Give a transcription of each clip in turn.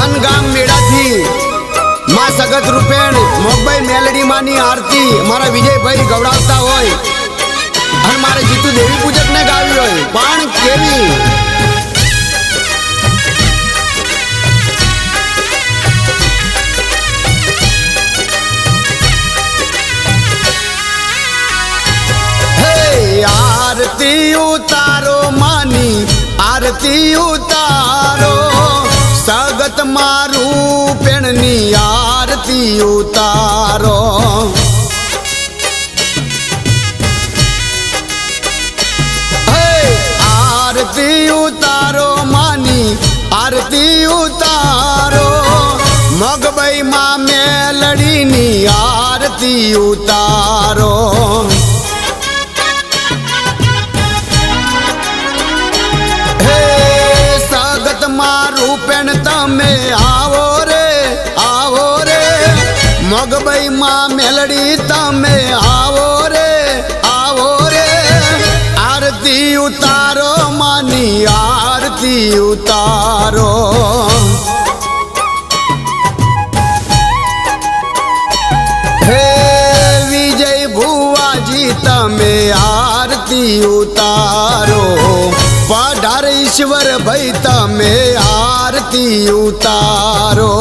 धनगाम मेड़ा थी मां सगत रूपेण मोगबाई मेलडी मानी आरती मारा विजय भाई गवड़ावता होय और मारे जीतू देवी पूजक ने गावी होय पण केवी आरती उतारो मानी आरती उतारो सगत मारू पेणनी आरती उतारो आरती उतारो मानी आरती उतारो मगबई मां मेलड़ी नी आरती उतारो मारू पेण तमे आवो रे मगबई मां मेलड़ी तमे आवो रे आरती उतारो मानी आरती उतारो हे विजय भुआ जी तमे आरती उतारो पधार ईश्वर भाई तमे आरती उतारो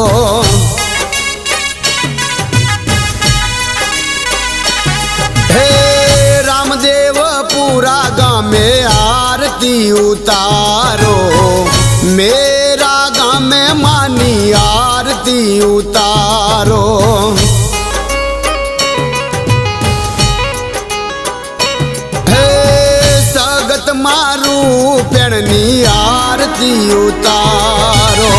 हे रामदेव पूरा गाँव में आरती उतारो मेरा गाँव में मानी आरती उतारो मारू पेणनी आरती उतारो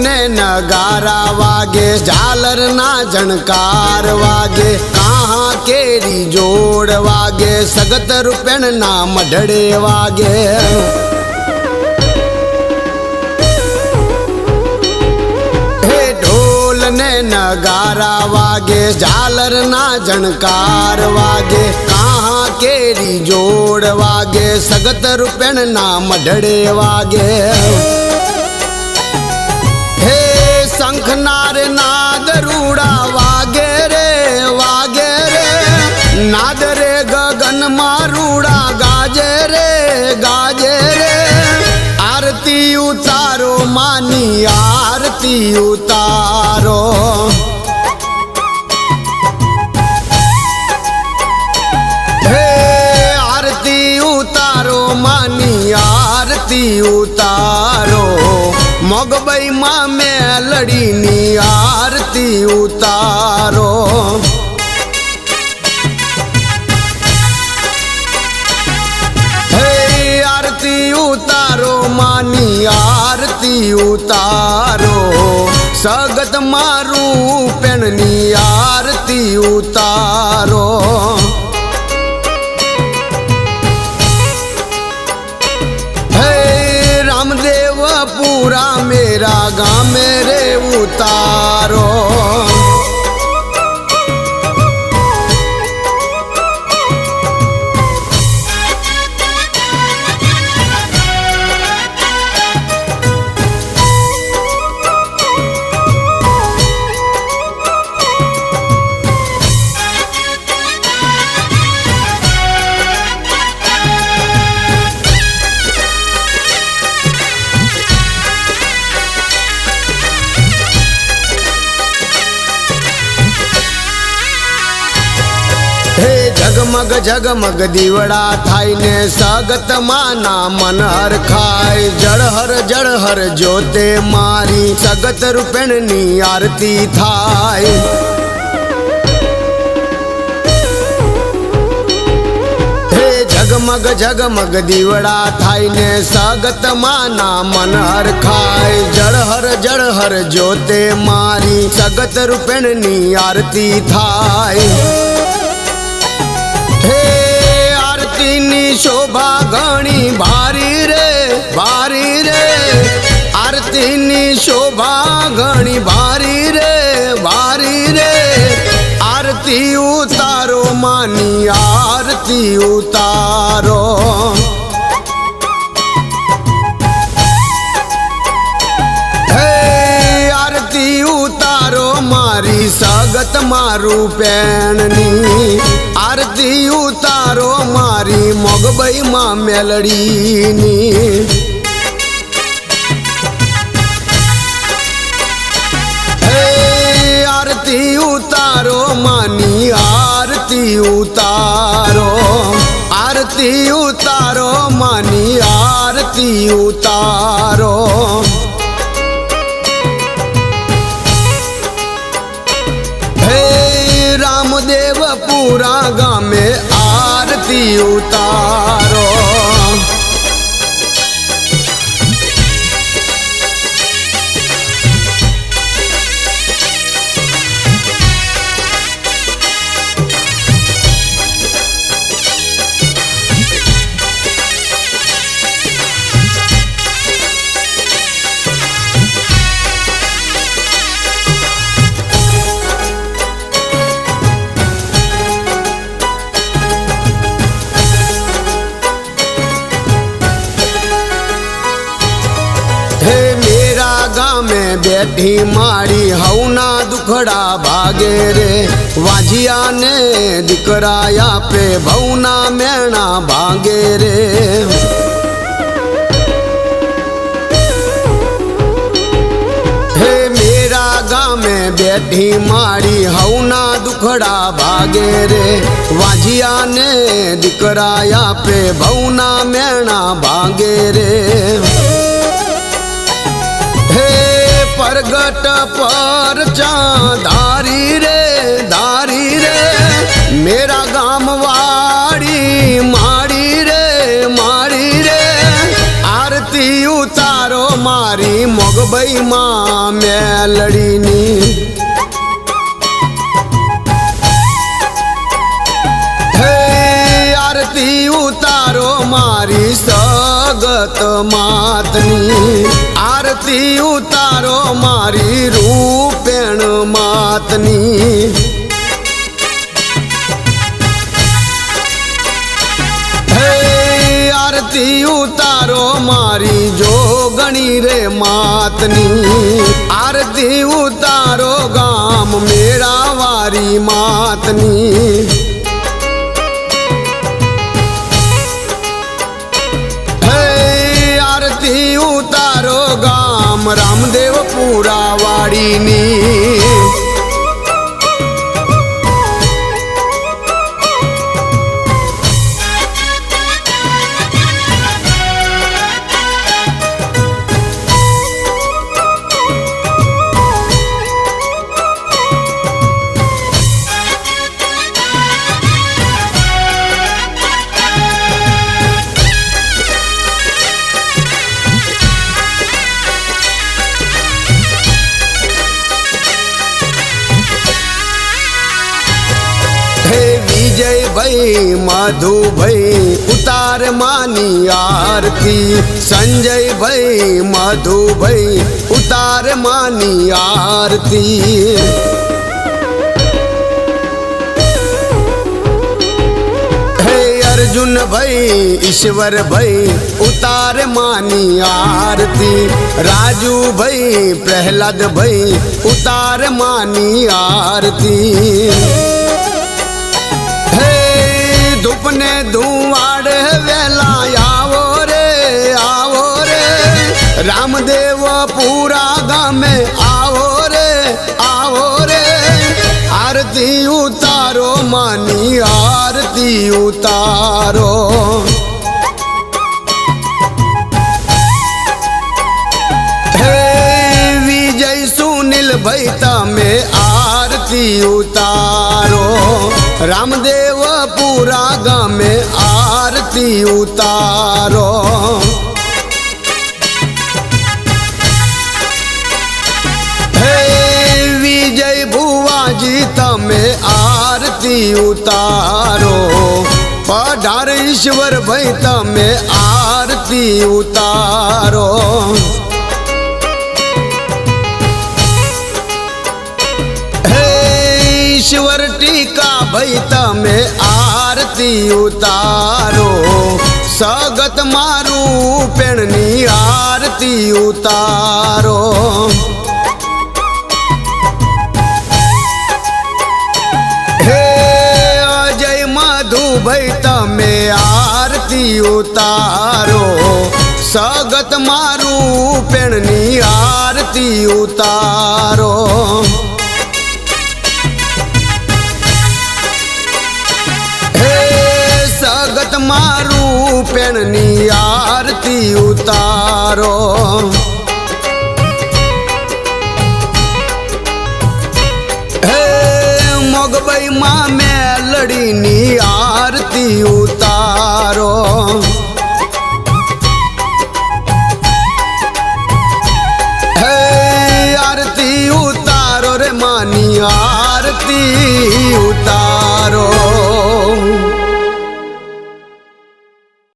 ने नगारा वागे झालर ना झणकार वागे कहाँ केरी जोड़ वागे सगत रुपन ना मढ़ड़े वागे हे ढोल ने नगारा वागे झालर ना झणकार वागे कहाँ केरी जोड़ वागे सगत रुपन ना मढ़ड़े वागे शंखनार नाद रूड़ा वागे रे नाद रे गगन मारूड़ा गाजे रे आरती उतारो मानी आरती उतारो हे आरती उतारो मानी आरती उतारो मगबई मां मेलड़ी नी आरती उतारो हे आरती उतारो मानी आरती उतारो सगत मारू पेणनी आरती उतारो रामदेव पूरा मेरा गाँव मेरे उतारो जगमग जगमग दीवड़ा थाई ने स्वागत माना मन हर खाए जड़ हर जोते मारी सगत रुपन नी आरती थाई જગમગ દીવડા થાય ને સગતમાંના મન હરખાય જળ હર જ્યોતે મારી સગત રૂપેણની આરતી થાય હે આરતીની શોભા ઘણી ભારી રે આરતીની શોભા ઘણી ભારી રે આરતી ઉતારો માની આરતી ઉતારો હે આરતી ઉતારો મારી સગત મારું પેણની આરતી ઉતારો મારી મોગબઈ માં મેલડીની आरती उतारो मानी आरती उतारो मानी आरती उतारो हे रामदेव पूरा गामे आरती उतारो में बैठी मारी हवना दुखड़ा भागे रे वाजिया ने दिकराया पे भवना मेणा भागे रे हे मेरा गाँव में बैठी मारी हवना दुखड़ा भागे रे वाजिया ने दिकराया पे भवना मेणा भागे रे परगट पर धारी रे मेरा गाम वाड़ी माड़ी रे आरती उतारो मारी मोगबई मां मेलड़ीनी हे आरती उतारो मारी सगत मातनी आरती उतारो मारी रूपेण मातनी हे आरती उतारो मारी जोगणी रे मातनी आरती उतारो गाम मेरा वारी मातनी उतारो गाम रामदेव पूरा वाड़ी नी विजय भाई मधु भाई उतार मानी आरती संजय भाई मधु भाई उतार मानी आरती हे अर्जुन भाई ईश्वर भाई उतार मानी आरती राजू भाई प्रहलाद भाई उतार मानी आरती धुपने धुआड़ वेला आवो रे रामदेव पूरा गाँव में आओ रे आरती उतारो मानी आरती उतारो हे विजय सुनील भाई तमे आरती उतारो रामदेव पूरा गाँव में आरती आरती उतारो। हे विजय बुआजी तमे आरती उतारो। पधार ईश्वर भाई तमे आरती उतारो। ईश्वर टीका भाई तमे आरती उतारो। सगत मारू पेणनी आरती उतारो। हे अजय मधु भाई तमे आरती उतारो। सगत मारू पेणनी आरती उतारो। सगत मारू पेणनी आरती उतारो। हे मोगबई माँ मेलड़ी नी आरती उतारो। हे आरती उतारो रे मानी आरती उतारो।